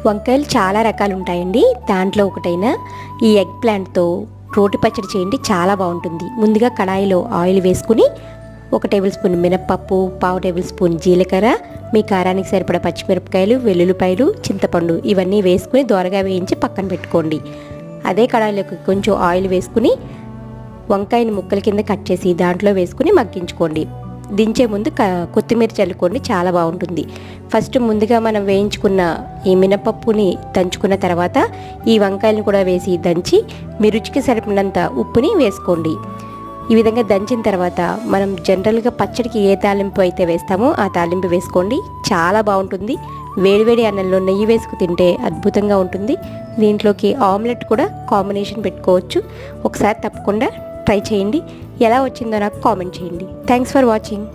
వంకాయలు చాలా రకాలు ఉంటాయండి. దాంట్లో ఒకటైన ఈ ఎగ్ ప్లాంట్తో రోటి పచ్చడి చేయండి, చాలా బాగుంటుంది. ముందుగా కడాయిలో ఆయిల్ వేసుకుని 1 టేబుల్ స్పూన్ మినప్పప్పు, 1/2 టేబుల్ స్పూన్ జీలకర్ర, మీ కారానికి సరిపడా పచ్చిమిరపకాయలు, వెల్లుల్లిపాయలు, చింతపండు ఇవన్నీ వేసుకుని దోరగా వేయించి పక్కన పెట్టుకోండి. అదే కడాయిలోకి కొంచెం ఆయిల్ వేసుకుని వంకాయని ముక్కల కింద కట్ చేసి దాంట్లో వేసుకుని మగ్గించుకోండి. దించే ముందు కొత్తిమీర చల్లుకోండి, చాలా బాగుంటుంది. ఫస్ట్ ముందుగా మనం వేయించుకున్న ఈ మినపప్పుని దంచుకున్న తర్వాత ఈ వంకాయలను కూడా వేసి దంచి మీ రుచికి సరిపడినంత ఉప్పుని వేసుకోండి. ఈ విధంగా దంచిన తర్వాత మనం జనరల్గా పచ్చడికి ఏ తాలింపు అయితే వేస్తామో ఆ తాలింపు వేసుకోండి, చాలా బాగుంటుంది. వేడివేడి అన్నంలో నెయ్యి వేసుకు తింటే అద్భుతంగా ఉంటుంది. దీంట్లోకి ఆమ్లెట్ కూడా కాంబినేషన్ పెట్టుకోవచ్చు. ఒకసారి తప్పకుండా ట్రై చేయండి. ఎలా వచ్చిందో నాకు కామెంట్ చేయండి. Thanks for watching.